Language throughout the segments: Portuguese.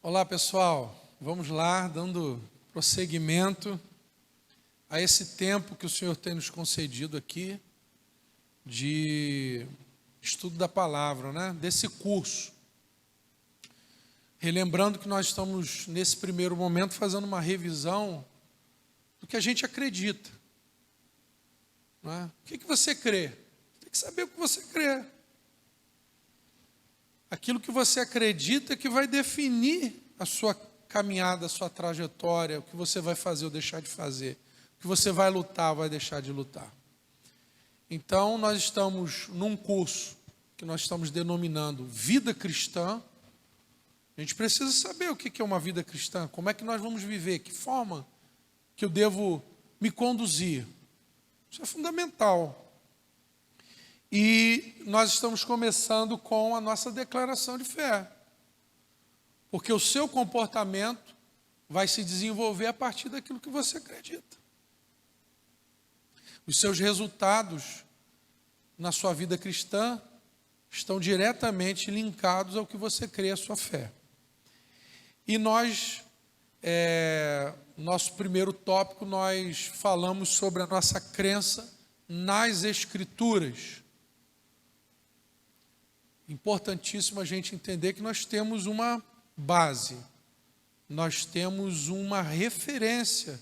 Olá pessoal, vamos lá, dando prosseguimento a esse tempo que o Senhor tem nos concedido aqui de estudo da palavra, né? Desse curso. Relembrando que nós estamos nesse primeiro momento fazendo uma revisão do que a gente acredita. Não é? O que você crê? Tem que saber o que você crê. Aquilo que você acredita que vai definir a sua caminhada, a sua trajetória, o que você vai fazer ou deixar de fazer, o que você vai lutar ou vai deixar de lutar. Então, nós estamos num curso que nós estamos denominando Vida Cristã. A gente precisa saber o que é uma vida cristã, como é que nós vamos viver, que forma que eu devo me conduzir. Isso é fundamental. E nós estamos começando com a nossa declaração de fé. Porque o seu comportamento vai se desenvolver a partir daquilo que você acredita. Os seus resultados na sua vida cristã estão diretamente linkados ao que você crê, a sua fé. E nós, nosso primeiro tópico, nós falamos sobre a nossa crença nas Escrituras. Importantíssimo a gente entender que nós temos uma base, nós temos uma referência.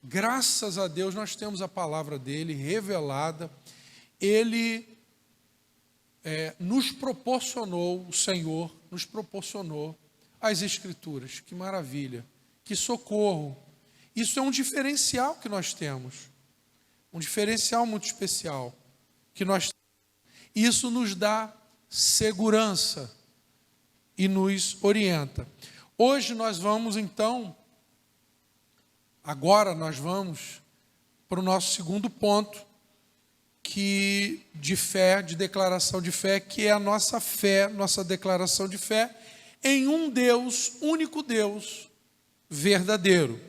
Graças a Deus nós temos a palavra dele revelada. Ele nos proporcionou, o Senhor nos proporcionou as Escrituras. Que maravilha, que socorro. Isso é um diferencial que nós temos, um diferencial muito especial que nós temos. Isso nos dá segurança e nos orienta. Hoje nós vamos então, agora nós vamos para o nosso segundo ponto, de fé, de declaração de fé, que é a nossa fé, nossa declaração de fé em um Deus, único Deus, verdadeiro.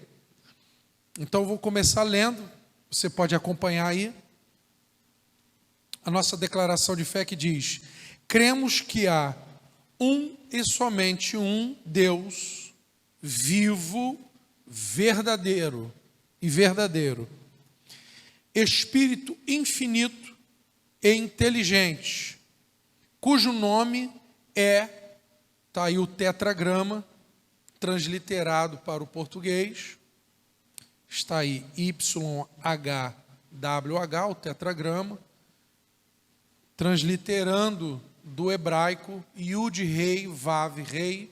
Então eu vou começar lendo, você pode acompanhar aí. A nossa declaração de fé que diz: cremos que há um e somente um Deus vivo, verdadeiro, Espírito infinito e inteligente, cujo nome está aí o tetragrama, transliterado para o português, está aí YHWH, o tetragrama, transliterando do hebraico, Yud Rei, Vav Rei,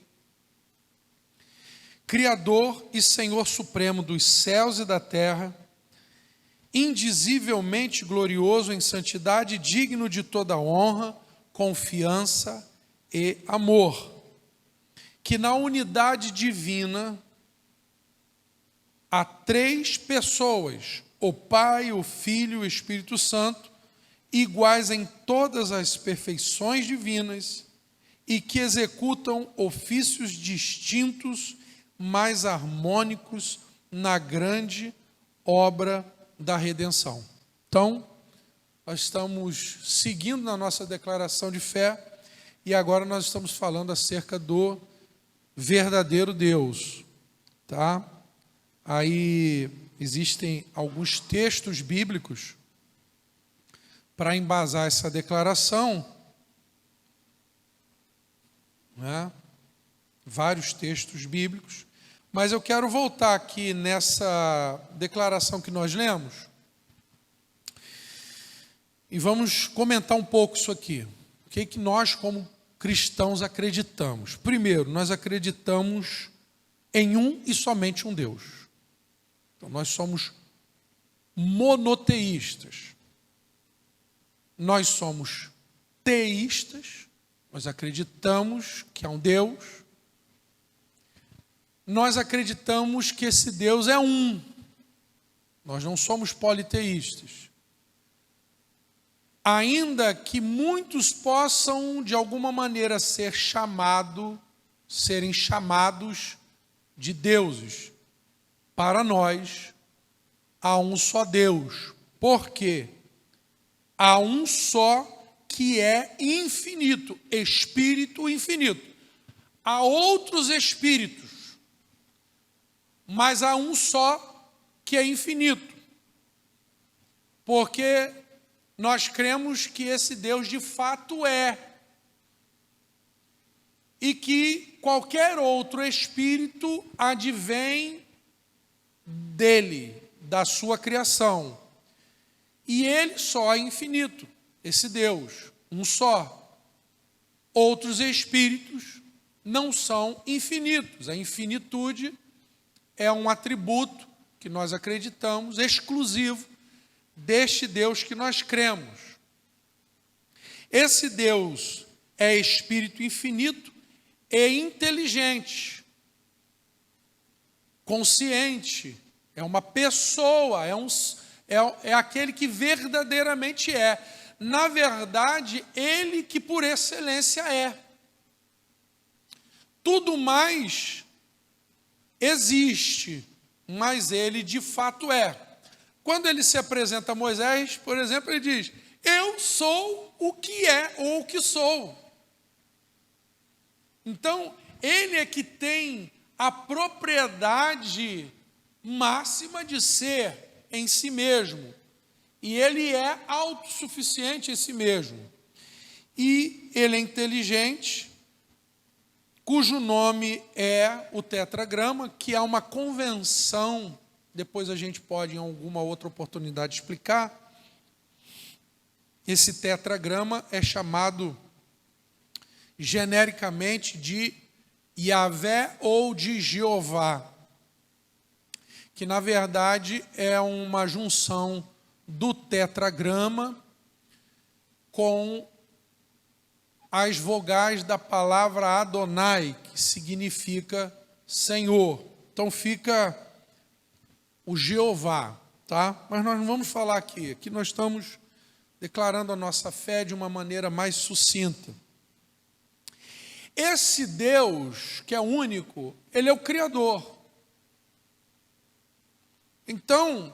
Criador e Senhor Supremo dos céus e da terra, indizivelmente glorioso em santidade, digno de toda honra, confiança e amor, que na unidade divina há três pessoas, o Pai, o Filho e o Espírito Santo, iguais em todas as perfeições divinas e que executam ofícios distintos, mas harmônicos na grande obra da redenção. Então, nós estamos seguindo na nossa declaração de fé e agora nós estamos falando acerca do verdadeiro Deus, tá? Aí existem alguns textos bíblicos para embasar essa declaração, né? Vários textos bíblicos, mas eu quero voltar aqui nessa declaração que nós lemos e vamos comentar um pouco isso aqui. O que nós, como cristãos, acreditamos? Primeiro, nós acreditamos em um e somente um Deus. Então, nós somos monoteístas. Nós somos teístas, nós acreditamos que há um Deus. Nós acreditamos que esse Deus é um. Nós não somos politeístas. Ainda que muitos possam, de alguma maneira, serem chamados de deuses, para nós há um só Deus. Por quê? Há um só que é infinito, Espírito infinito. há outros espíritos, mas há um só que é infinito. Porque nós cremos que esse Deus de fato é. E que qualquer outro espírito advém dele, da sua criação. E ele só é infinito, esse Deus, um só. Outros espíritos não são infinitos. A infinitude é um atributo que nós acreditamos, exclusivo deste Deus que nós cremos. Esse Deus é espírito infinito e inteligente, consciente, é uma pessoa, é aquele que verdadeiramente é. Na verdade, ele que por excelência é. Tudo mais existe, mas ele de fato é. Quando ele se apresenta a Moisés, por exemplo, ele diz: eu sou o que é ou o que sou. Então, ele é que tem a propriedade máxima de ser em si mesmo. E ele é autossuficiente em si mesmo. E ele é inteligente, cujo nome é o tetragrama, que é uma convenção, depois a gente pode em alguma outra oportunidade explicar. Esse tetragrama é chamado genericamente de Yahvé ou de Jeová, que na verdade é uma junção do tetragrama com as vogais da palavra Adonai, que significa Senhor. Então fica o Jeová, tá? Mas nós não vamos falar aqui. Aqui nós estamos declarando a nossa fé de uma maneira mais sucinta. Esse Deus, que é único, ele é o Criador. Então,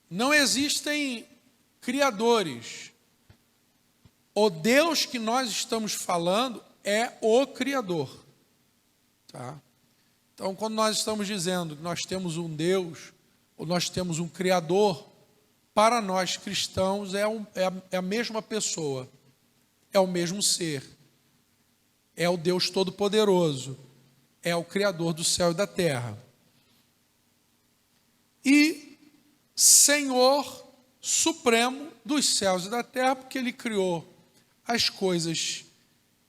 não existem criadores. O Deus que nós estamos falando é o Criador. Tá? Então, quando nós estamos dizendo que nós temos um Deus, ou nós temos um Criador, para nós cristãos é a mesma pessoa, é o mesmo ser, é o Deus Todo-Poderoso, é o Criador do céu e da terra. E Senhor Supremo dos céus e da terra, porque Ele criou as coisas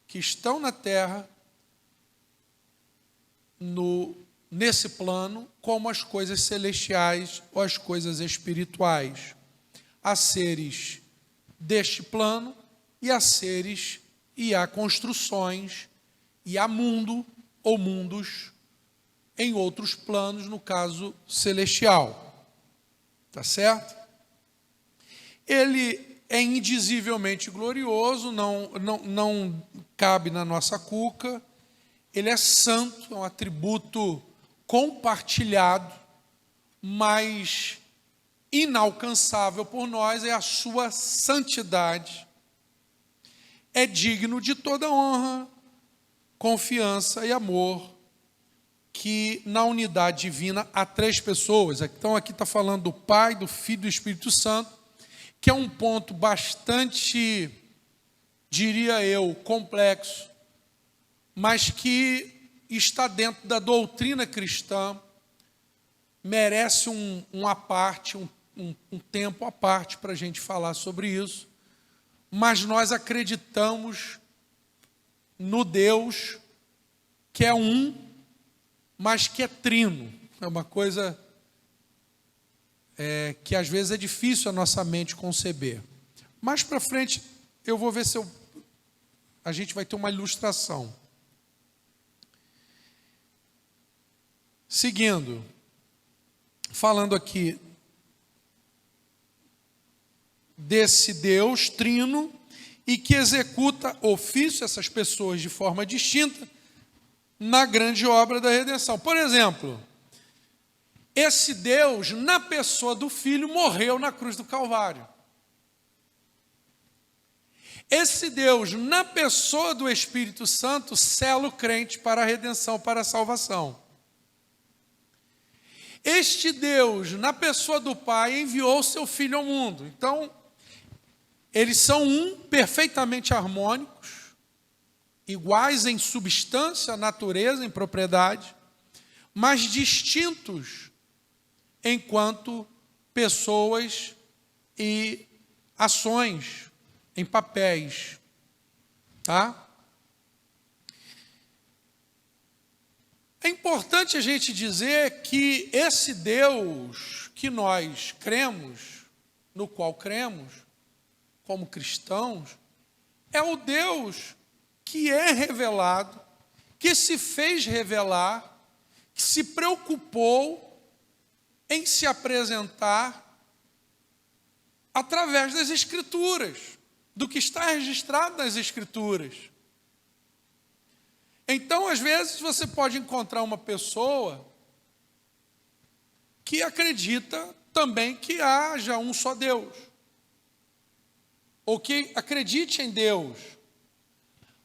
que estão na terra, nesse plano, como as coisas celestiais ou as coisas espirituais. Há seres deste plano e há seres e há construções e há mundo ou mundos em outros planos, no caso celestial. Tá certo? Ele é indizivelmente glorioso, não cabe na nossa cuca. Ele é santo, é um atributo compartilhado, mas inalcançável por nós, é a sua santidade. É digno de toda honra, confiança e amor, que na unidade divina há três pessoas. Então aqui está falando do Pai, do Filho e do Espírito Santo, que é um ponto bastante, diria eu, complexo, mas que está dentro da doutrina cristã, merece uma parte, um tempo à parte para a gente falar sobre isso, mas nós acreditamos no Deus que é um, mas que é trino. É uma coisa que às vezes é difícil a nossa mente conceber. Mais para frente eu vou ver se a gente vai ter uma ilustração. Seguindo, falando aqui desse Deus trino e que executa ofício essas pessoas de forma distinta na grande obra da redenção. Por exemplo, esse Deus, na pessoa do Filho, morreu na cruz do Calvário. esse Deus, na pessoa do Espírito Santo, sela o crente para a redenção, para a salvação. Este Deus, na pessoa do Pai, enviou o seu Filho ao mundo. Então, eles são perfeitamente harmônicos, iguais em substância, natureza, em propriedade, mas distintos enquanto pessoas e ações, em papéis, tá? É importante a gente dizer que esse Deus que nós cremos, no qual cremos, como cristãos, é o Deus que é revelado, que se fez revelar, que se preocupou em se apresentar através das Escrituras, do que está registrado nas Escrituras. Então, às vezes, você pode encontrar uma pessoa que acredita também que haja um só Deus, ou que acredite em Deus,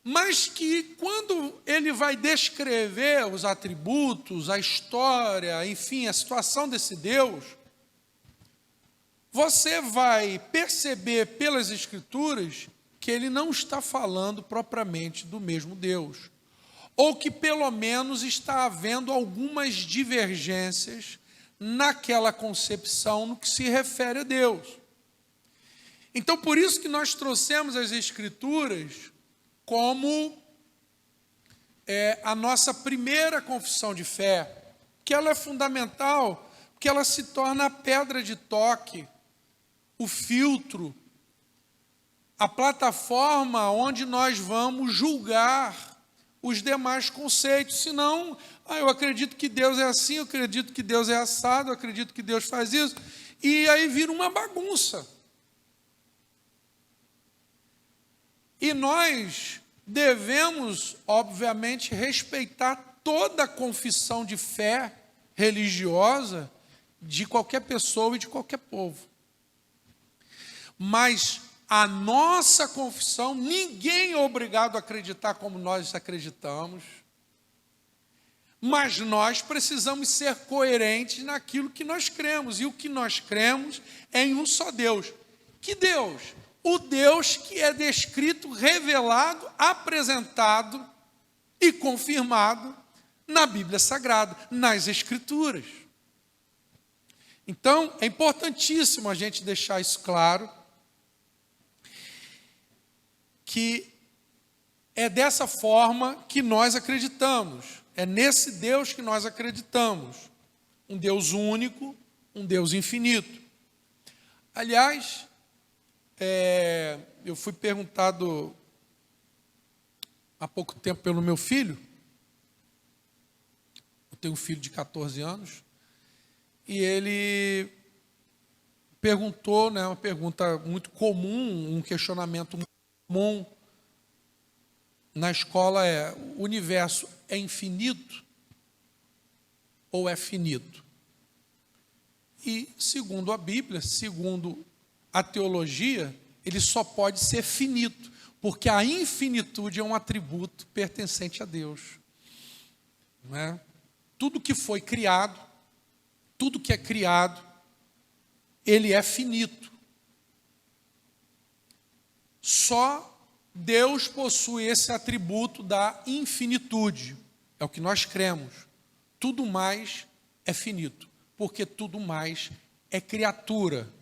mas que quando ele vai descrever os atributos, a história, enfim, a situação desse Deus, você vai perceber pelas Escrituras que ele não está falando propriamente do mesmo Deus, ou que pelo menos está havendo algumas divergências naquela concepção no que se refere a Deus. Então, por isso que nós trouxemos as Escrituras como a nossa primeira confissão de fé, que ela é fundamental, porque ela se torna a pedra de toque, o filtro, a plataforma onde nós vamos julgar os demais conceitos. Senão, eu acredito que Deus é assim, eu acredito que Deus é assado, eu acredito que Deus faz isso, e aí vira uma bagunça. E nós devemos, obviamente, respeitar toda a confissão de fé religiosa de qualquer pessoa e de qualquer povo. Mas a nossa confissão, ninguém é obrigado a acreditar como nós acreditamos, mas nós precisamos ser coerentes naquilo que nós cremos, e o que nós cremos é em um só Deus. Que Deus? O Deus que é descrito, revelado, apresentado e confirmado na Bíblia Sagrada, nas Escrituras. Então, é importantíssimo a gente deixar isso claro, que é dessa forma que nós acreditamos, é nesse Deus que nós acreditamos, um Deus único, um Deus infinito. Aliás, eu fui perguntado há pouco tempo pelo meu filho, eu tenho um filho de 14 anos, e ele perguntou, uma pergunta muito comum, um questionamento muito comum na escola o universo é infinito ou é finito? E segundo a Bíblia, segundo a teologia, ele só pode ser finito, porque a infinitude é um atributo pertencente a Deus. Não é? Tudo que foi criado, tudo que é criado, ele é finito. Só Deus possui esse atributo da infinitude. É o que nós cremos. Tudo mais é finito, porque tudo mais é criatura.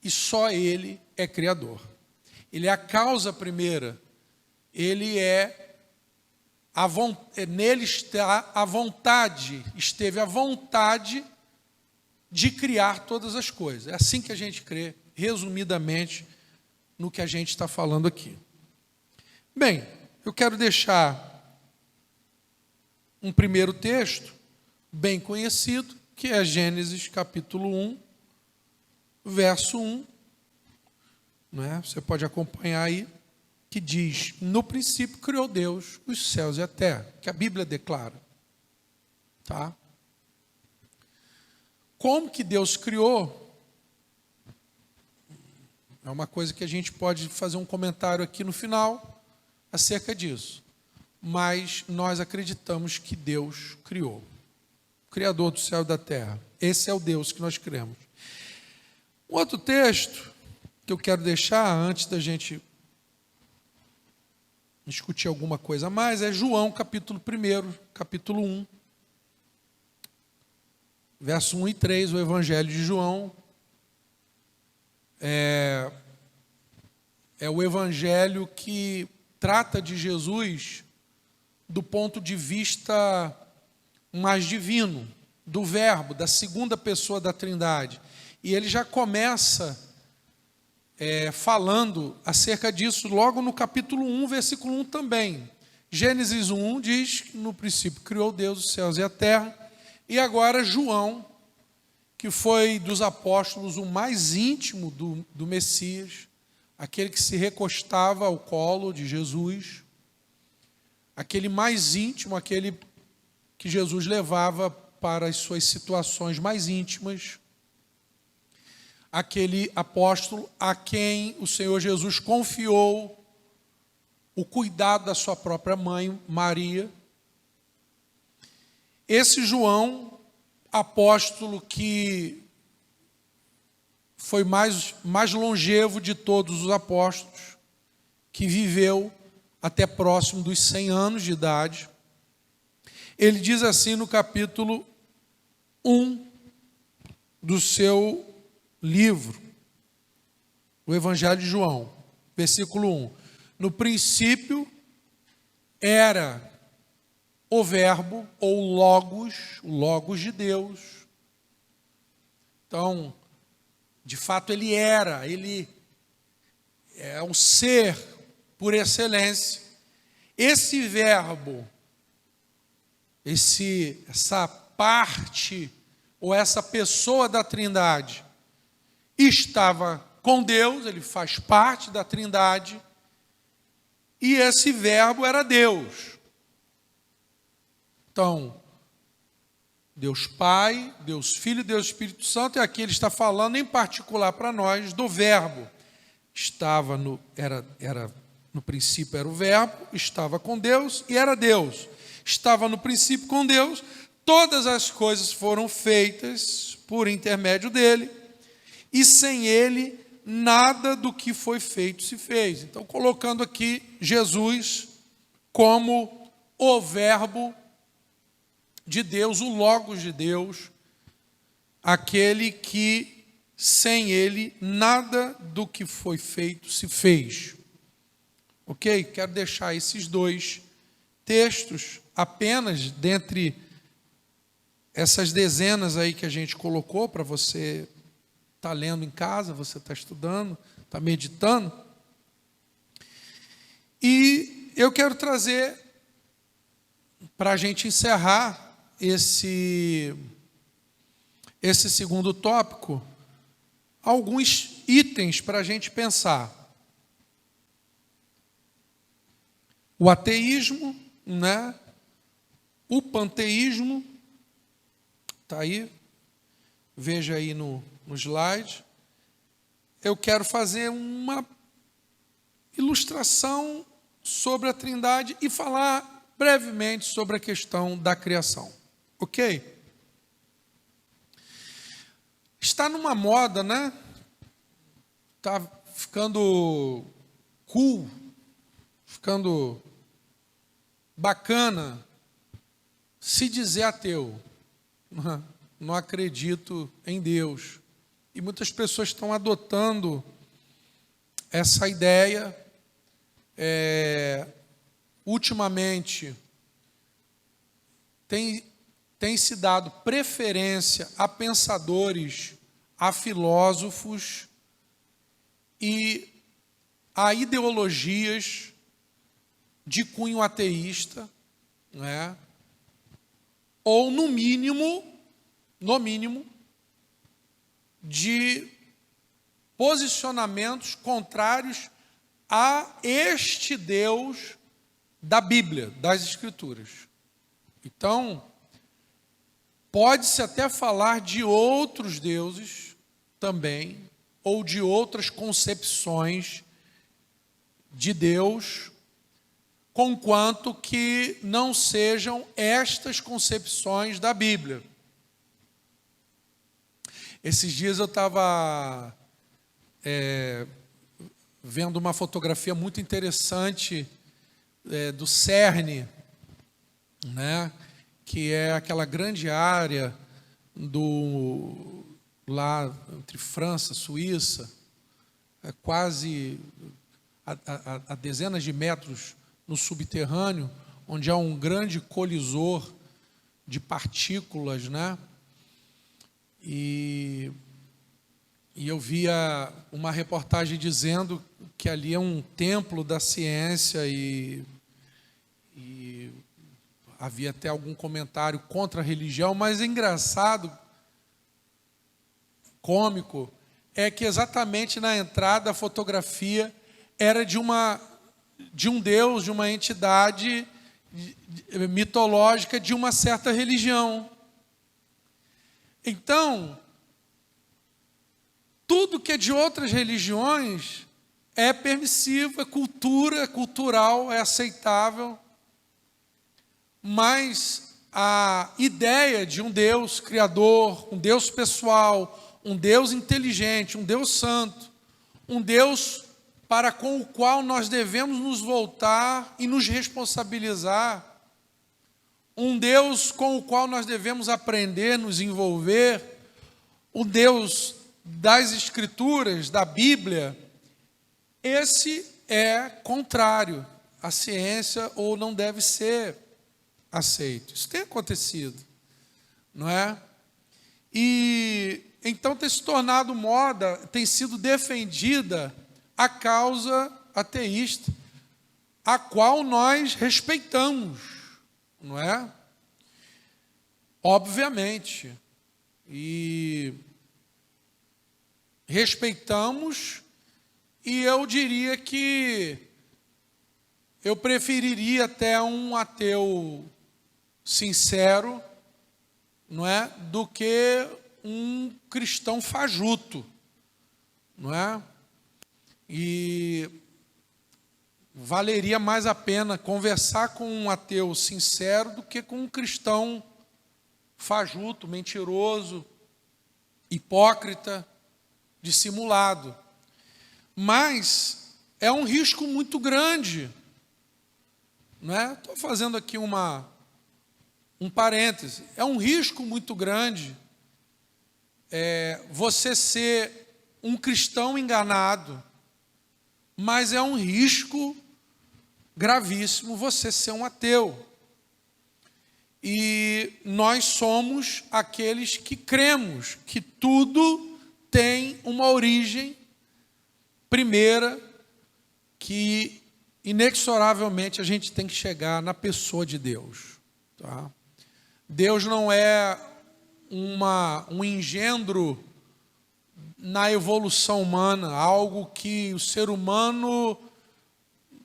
E só Ele é Criador. Ele é a causa primeira. Ele nele está a vontade, esteve a vontade de criar todas as coisas. É assim que a gente crê, resumidamente, no que a gente está falando aqui. Bem, eu quero deixar um primeiro texto, bem conhecido, que é Gênesis capítulo 1, verso 1. Você pode acompanhar aí, que diz: no princípio criou Deus os céus e a terra, que a Bíblia declara. Tá? Como que Deus criou? É uma coisa que a gente pode fazer um comentário aqui no final acerca disso. Mas nós acreditamos que Deus criou. O Criador do céu e da terra. Esse é o Deus que nós cremos. Um outro texto que eu quero deixar antes da gente discutir alguma coisa a mais é João, capítulo 1, capítulo 1. Verso 1 e 3, o Evangelho de João. É o Evangelho que trata de Jesus do ponto de vista mais divino, do Verbo, da segunda pessoa da Trindade. E ele já começa falando acerca disso logo no capítulo 1, versículo 1 também. Gênesis 1 diz que no princípio criou Deus os céus e a terra. E agora João, que foi dos apóstolos o mais íntimo do Messias, aquele que se recostava ao colo de Jesus, aquele mais íntimo, aquele que Jesus levava para as suas situações mais íntimas, aquele apóstolo a quem o Senhor Jesus confiou o cuidado da sua própria mãe, Maria. Esse João, apóstolo que foi mais longevo de todos os apóstolos, que viveu até próximo dos 100 anos de idade, ele diz assim no capítulo 1 do seu livro, o Evangelho de João, versículo 1. No princípio era o Verbo, ou o Logos de Deus. Então, de fato, ele é o ser por excelência. Esse Verbo, essa parte, ou essa pessoa da Trindade, estava com Deus, ele faz parte da Trindade, e esse Verbo era Deus. Então, Deus Pai, Deus Filho, Deus Espírito Santo, e aqui ele está falando em particular para nós do Verbo. No princípio era o Verbo, estava com Deus e era Deus. Estava no princípio com Deus, todas as coisas foram feitas por intermédio dele, e sem ele nada do que foi feito se fez. Então, colocando aqui Jesus como o Verbo de Deus, o Logos de Deus, aquele que sem ele nada do que foi feito se fez. Ok? Quero deixar esses dois textos apenas dentre essas dezenas aí que a gente colocou para você estar lendo em casa, você está estudando, está meditando. E eu quero trazer, para a gente encerrar esse segundo tópico, alguns itens para a gente pensar. O ateísmo, né? O panteísmo, está aí, veja aí no slide. Eu quero fazer uma ilustração sobre a Trindade e falar brevemente sobre a questão da criação. Ok? Está numa moda, né? Está ficando cool, ficando bacana se dizer ateu. Não acredito em Deus. E muitas pessoas estão adotando essa ideia. Ultimamente, tem se dado preferência a pensadores, a filósofos e a ideologias de cunho ateísta, né? Ou no mínimo, de posicionamentos contrários a este Deus da Bíblia, das Escrituras. Então, pode-se até falar de outros deuses também, ou de outras concepções de Deus, conquanto que não sejam estas concepções da Bíblia. Esses dias eu estava vendo uma fotografia muito interessante do CERN, né? Que é aquela grande área lá entre França, Suíça, quase a dezenas de metros no subterrâneo, onde há um grande colisor de partículas, né? E eu via uma reportagem dizendo que ali é um templo da ciência e havia até algum comentário contra a religião, mas engraçado, cômico, é que exatamente na entrada a fotografia era de um deus, de uma entidade mitológica de uma certa religião. Então, tudo que é de outras religiões é permissivo, é cultural, é aceitável, mas a ideia de um Deus criador, um Deus pessoal, um Deus inteligente, um Deus santo, um Deus para com o qual nós devemos nos voltar e nos responsabilizar, um Deus com o qual nós devemos aprender, nos envolver, o Deus das Escrituras, da Bíblia, esse é contrário à ciência ou não deve ser aceito. Isso tem acontecido, não é? E então tem se tornado moda, tem sido defendida a causa ateísta, a qual nós respeitamos, não é? Obviamente. E respeitamos, e eu diria que eu preferiria até um ateu sincero, não é, do que um cristão fajuto, não é? E valeria mais a pena conversar com um ateu sincero do que com um cristão fajuto, mentiroso, hipócrita, dissimulado. Mas é um risco muito grande, não é? Estou fazendo aqui um parêntese. É um risco muito grande você ser um cristão enganado, mas é um risco gravíssimo você ser um ateu. E nós somos aqueles que cremos que tudo tem uma origem primeira, que inexoravelmente a gente tem que chegar na pessoa de Deus. Tá? Deus não é um engendro na evolução humana, algo que o ser humano,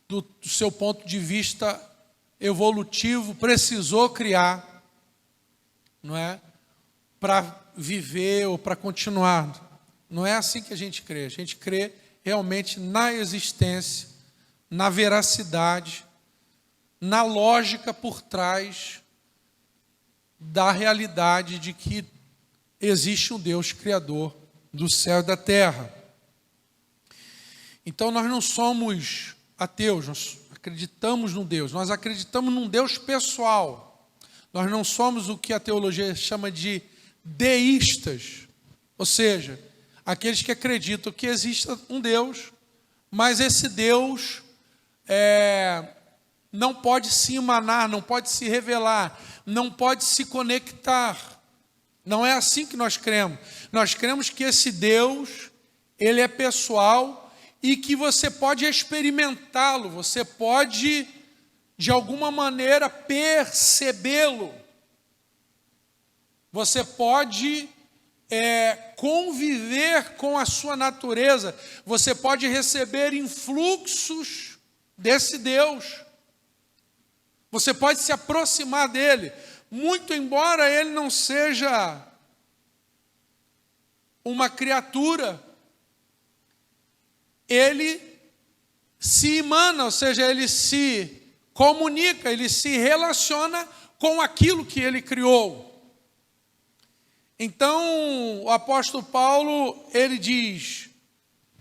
do seu ponto de vista evolutivo, precisou criar, não é? Para viver ou para continuar. Não é assim que a gente crê. A gente crê realmente na existência, na veracidade, na lógica por trás da realidade de que existe um Deus criador do céu e da terra. Então nós não somos ateus, nós acreditamos num Deus, nós acreditamos num Deus pessoal. Nós não somos o que a teologia chama de deístas, ou seja, aqueles que acreditam que existe um Deus, mas esse Deus não pode se emanar, não pode se revelar, não pode se conectar. Não é assim que nós cremos. Nós cremos que esse Deus, ele é pessoal e que você pode experimentá-lo, você pode, de alguma maneira, percebê-lo. Você pode conviver com a sua natureza, você pode receber influxos desse Deus. Você pode se aproximar dele, muito embora ele não seja uma criatura ele se emana, ou seja, ele se comunica, ele se relaciona com aquilo que ele criou. Então, o apóstolo Paulo, ele diz,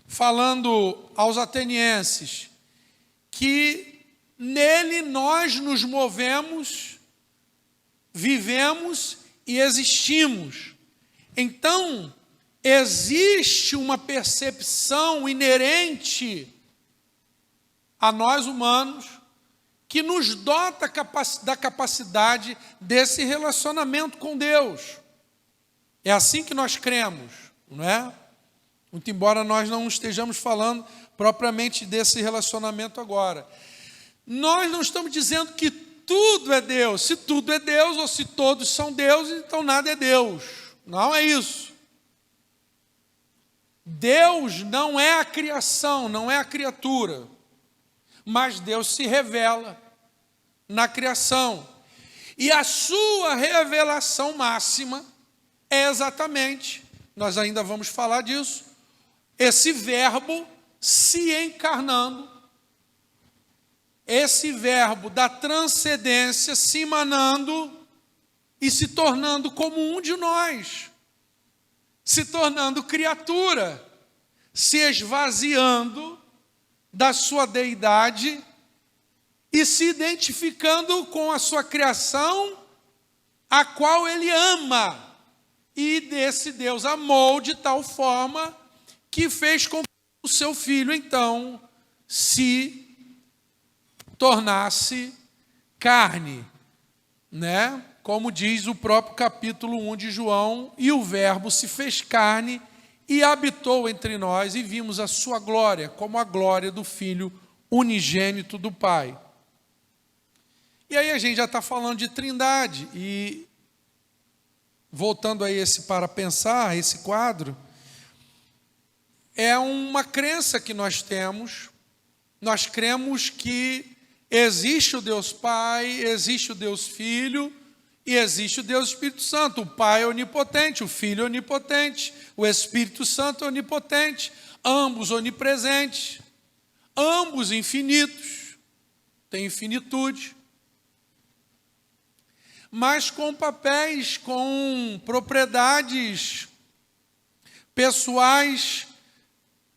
falando aos atenienses, que nele nós nos movemos, vivemos e existimos. Então, existe uma percepção inerente a nós humanos que nos dota da capacidade desse relacionamento com Deus. É assim que nós cremos, não é? Muito embora nós não estejamos falando propriamente desse relacionamento agora. Nós não estamos dizendo que tudo é Deus. Se tudo é Deus, ou se todos são deuses, então nada é Deus. Não é isso. Deus não é a criação, não é a criatura. Mas Deus se revela na criação. E a sua revelação máxima é exatamente, nós ainda vamos falar disso, esse verbo se encarnando, esse verbo da transcendência se emanando e se tornando como um de nós, se tornando criatura, se esvaziando da sua deidade e se identificando com a sua criação, a qual ele ama. E desse Deus amou de tal forma que fez com que o seu filho, então, se tornasse carne, né? Como diz o próprio capítulo 1 de João, e o verbo se fez carne e habitou entre nós, e vimos a sua glória, como a glória do Filho unigênito do Pai. E aí a gente já está falando de trindade, e voltando a esse para pensar, esse quadro, é uma crença que nós temos. Nós cremos que existe o Deus Pai, existe o Deus Filho e existe o Deus Espírito Santo. O Pai é onipotente, o Filho é onipotente, o Espírito Santo é onipotente, ambos onipresentes, ambos infinitos, têm infinitude, mas com papéis, com propriedades pessoais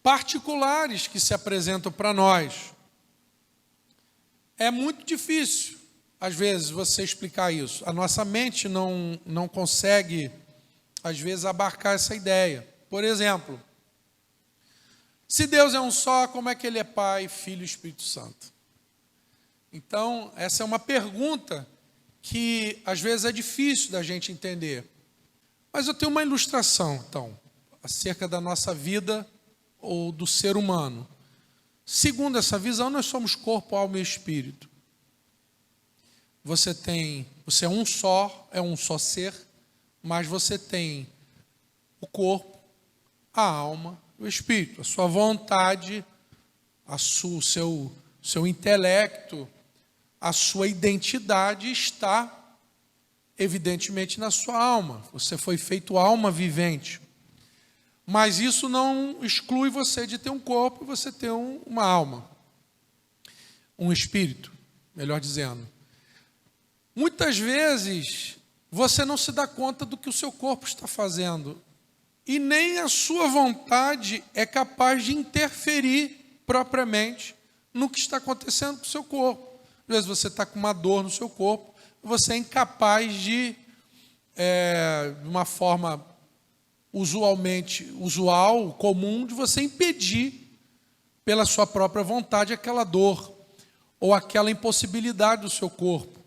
particulares que se apresentam para nós. É muito difícil, às vezes, você explicar isso. A nossa mente não consegue, às vezes, abarcar essa ideia. Por exemplo, se Deus é um só, como é que Ele é Pai, Filho e Espírito Santo? Então, essa é uma pergunta que às vezes é difícil da gente entender. Mas eu tenho uma ilustração, então, acerca da nossa vida ou do ser humano. Segundo essa visão, nós somos corpo, alma e espírito. Você é um só ser, mas você tem o corpo, a alma, o espírito, a sua vontade, o seu intelecto, a sua identidade está, evidentemente, na sua alma. Você foi feito alma vivente. Mas isso não exclui você de ter um corpo e você ter uma alma. Um espírito, melhor dizendo. Muitas vezes, você não se dá conta do que o seu corpo está fazendo. E nem a sua vontade é capaz de interferir propriamente no que está acontecendo com o seu corpo. Às vezes você está com uma dor no seu corpo, você é incapaz de uma forma usual, comum, de você impedir pela sua própria vontade aquela dor ou aquela impossibilidade do seu corpo.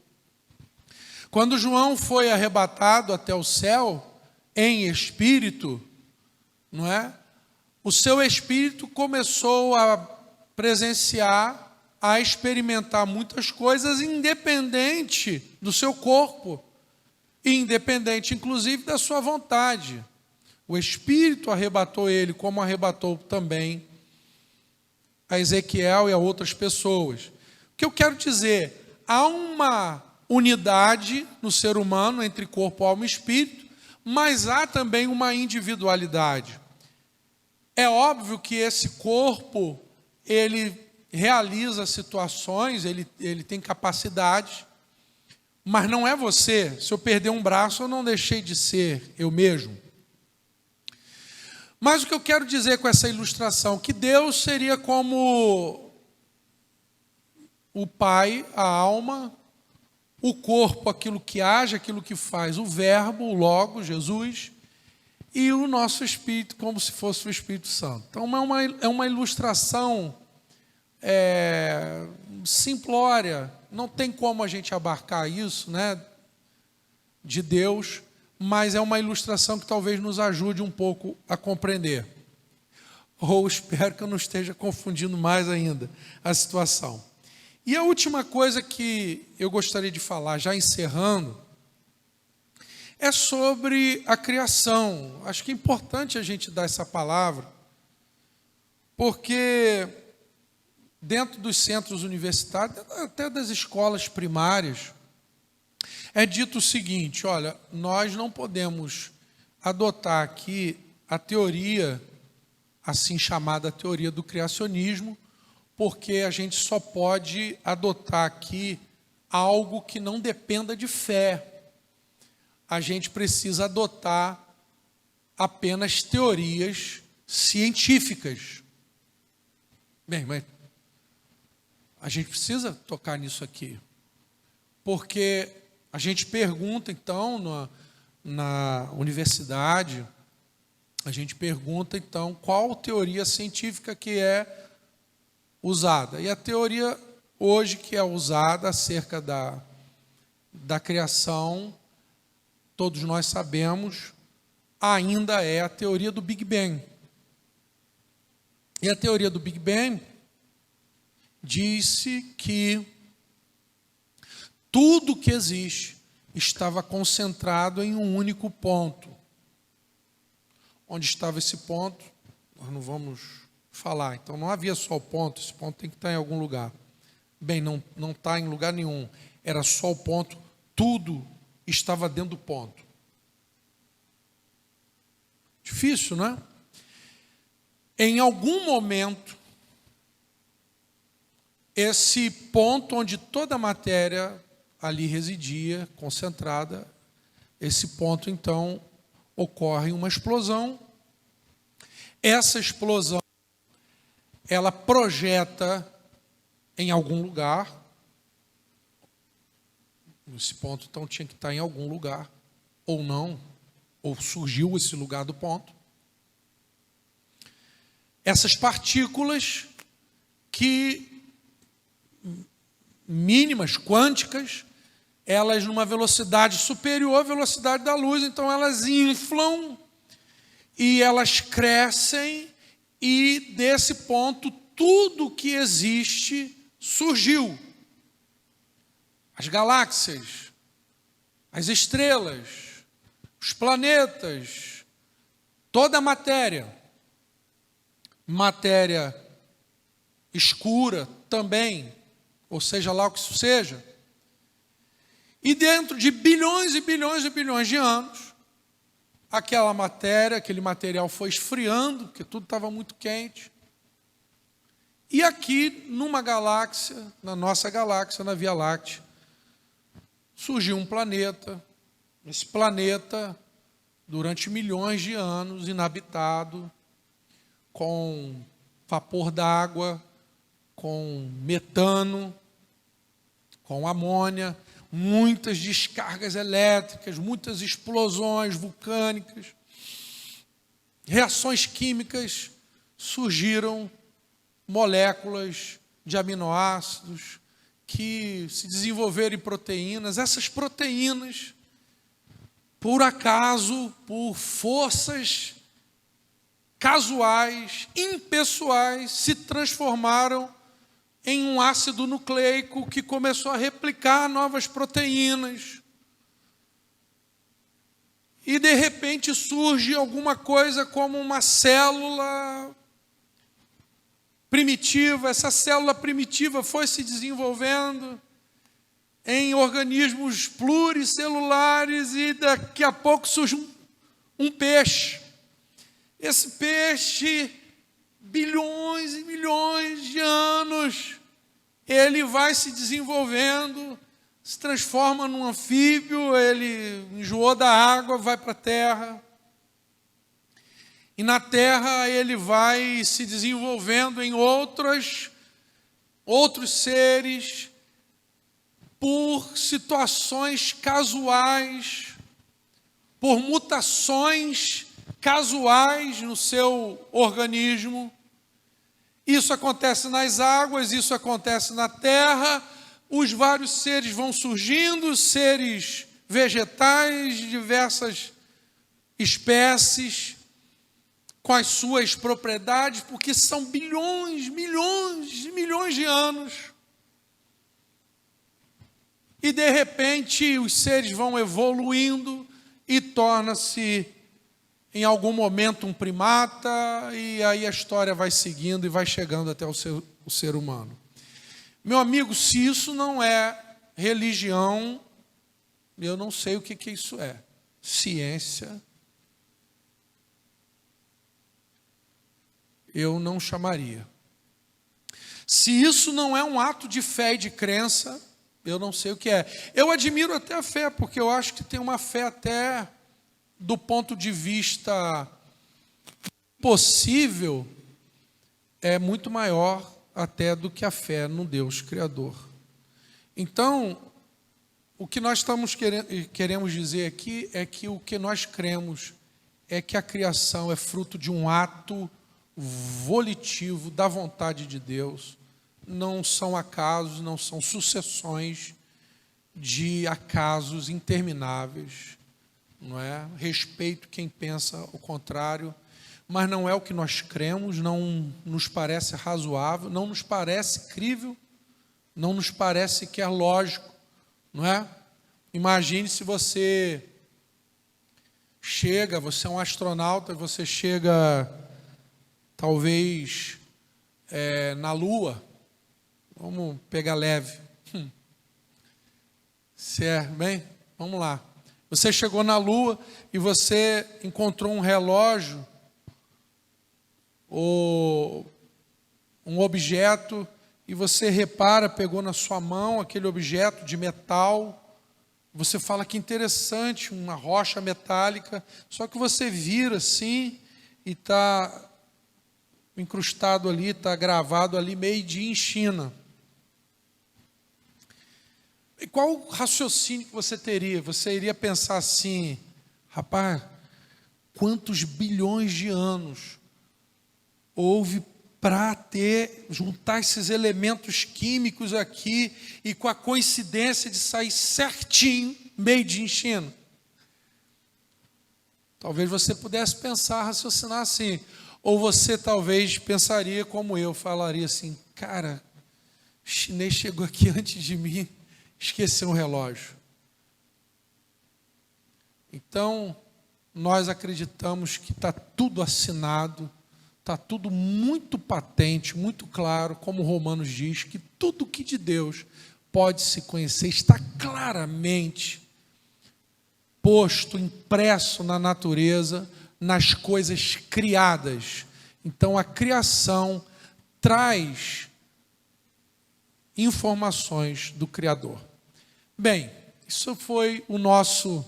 Quando João foi arrebatado até o céu em espírito, não é? O seu espírito começou a presenciar, a experimentar muitas coisas independente do seu corpo, independente, inclusive, da sua vontade. O Espírito arrebatou ele, como arrebatou também a Ezequiel e a outras pessoas. O que eu quero dizer? Há uma unidade no ser humano entre corpo, alma e espírito, mas há também uma individualidade. É óbvio que esse corpo, ele realiza situações, ele tem capacidade, mas não é você. Se eu perder um braço, eu não deixei de ser eu mesmo. Mas o que eu quero dizer com essa ilustração, que Deus seria como o Pai, a alma, o corpo, aquilo que age, aquilo que faz, o Verbo, o Logo, Jesus, e o nosso Espírito, como se fosse o Espírito Santo. Então, é uma ilustração simplória, não tem como a gente abarcar isso, né, de Deus, mas é uma ilustração que talvez nos ajude um pouco a compreender. Ou espero que eu não esteja confundindo mais ainda a situação. E a última coisa que eu gostaria de falar, já encerrando, é sobre a criação. Acho que é importante a gente dar essa palavra, porque dentro dos centros universitários, até das escolas primárias, é dito o seguinte: olha, nós não podemos adotar aqui a teoria, assim chamada teoria do criacionismo, porque a gente só pode adotar aqui algo que não dependa de fé. A gente precisa adotar apenas teorias científicas. Bem, mas a gente precisa tocar nisso aqui, porque a gente pergunta, então, na universidade, a gente pergunta, então, qual teoria científica que é usada. E a teoria hoje que é usada acerca da criação, todos nós sabemos, ainda é a teoria do Big Bang. E a teoria do Big Bang disse que tudo que existe estava concentrado em um único ponto. Onde estava esse ponto, nós não vamos falar. Então não havia só o ponto, esse ponto tem que estar em algum lugar. Bem, não está em lugar nenhum. Era só o ponto, tudo estava dentro do ponto. Difícil, não é? Em algum momento, esse ponto onde toda a matéria ali residia, concentrada, esse ponto, então, ocorre uma explosão. Essa explosão, ela projeta em algum lugar. Esse ponto, então, tinha que estar em algum lugar, ou não, ou surgiu esse lugar do ponto. Essas partículas que, mínimas, quânticas, elas numa velocidade superior à velocidade da luz, então elas inflam e elas crescem, e desse ponto tudo que existe surgiu. As galáxias, as estrelas, os planetas, toda a matéria escura também, ou seja lá o que isso seja. E dentro de bilhões e bilhões e bilhões de anos, aquela matéria, aquele material foi esfriando, porque tudo estava muito quente. E aqui, numa galáxia, na nossa galáxia, na Via Láctea, surgiu um planeta. Esse planeta, durante milhões de anos, inabitado, com vapor d'água, com metano, com amônia, muitas descargas elétricas, muitas explosões vulcânicas, reações químicas, surgiram moléculas de aminoácidos que se desenvolveram em proteínas. Essas proteínas, por acaso, por forças casuais, impessoais, se transformaram em um ácido nucleico que começou a replicar novas proteínas. E, de repente, surge alguma coisa como uma célula primitiva. Essa célula primitiva foi se desenvolvendo em organismos pluricelulares e, daqui a pouco, surge um peixe. Esse peixe bilhões e milhões de anos, ele vai se desenvolvendo, se transforma num anfíbio, ele enjoou da água, vai para a terra. E na terra ele vai se desenvolvendo em outros seres, por situações casuais, por mutações casuais no seu organismo. Isso acontece nas águas, isso acontece na terra, os vários seres vão surgindo, seres vegetais de diversas espécies, com as suas propriedades, porque são bilhões, milhões e milhões de anos. E de repente os seres vão evoluindo e torna-se em algum momento um primata, e aí a história vai seguindo e vai chegando até o ser humano. Meu amigo, se isso não é religião, eu não sei o que isso é. Ciência, eu não chamaria. Se isso não é um ato de fé e de crença, eu não sei o que é. Eu admiro até a fé, porque eu acho que tem uma fé até do ponto de vista possível, é muito maior até do que a fé no Deus Criador. Então, o que nós queremos dizer aqui é que o que nós cremos é que a criação é fruto de um ato volitivo da vontade de Deus. Não são acasos, não são sucessões de acasos intermináveis. Não é? Respeito quem pensa o contrário, mas não é o que nós cremos, não nos parece razoável, não nos parece crível, não nos parece que é lógico, não é? Imagine se você é um astronauta, você chega talvez na Lua, vamos pegar leve, certo, bem? Vamos lá. Você chegou na Lua e você encontrou um relógio ou um objeto e você repara, pegou na sua mão aquele objeto de metal, você fala que interessante, uma rocha metálica, só que você vira assim e está incrustado ali, está gravado ali, Made in China. E qual o raciocínio que você teria? Você iria pensar assim, rapaz, quantos bilhões de anos houve para juntar esses elementos químicos aqui e com a coincidência de sair certinho, Made in China? Talvez você pudesse pensar, raciocinar assim. Ou você talvez pensaria como eu, falaria assim, cara, o chinês chegou aqui antes de mim, esqueceu um relógio. Então, nós acreditamos que está tudo assinado, está tudo muito patente, muito claro, como Romanos diz, que tudo que de Deus pode se conhecer está claramente posto, impresso na natureza, nas coisas criadas. Então, a criação traz informações do Criador. Bem, isso foi o nosso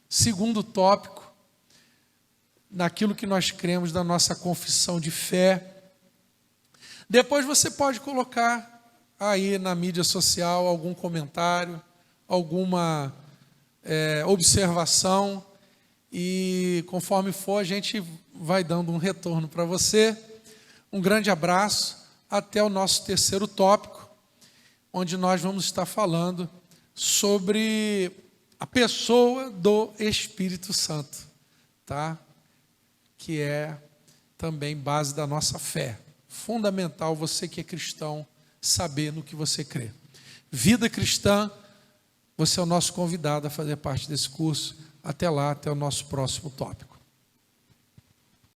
segundo tópico, naquilo que nós cremos da nossa confissão de fé. Depois você pode colocar aí na mídia social algum comentário, alguma observação, e conforme for, a gente vai dando um retorno para você. Um grande abraço, até o nosso terceiro tópico, onde nós vamos estar falando sobre a pessoa do Espírito Santo, tá? Que é também base da nossa fé. Fundamental você que é cristão saber no que você crê. Vida cristã, você é o nosso convidado a fazer parte desse curso. Até lá, até o nosso próximo tópico.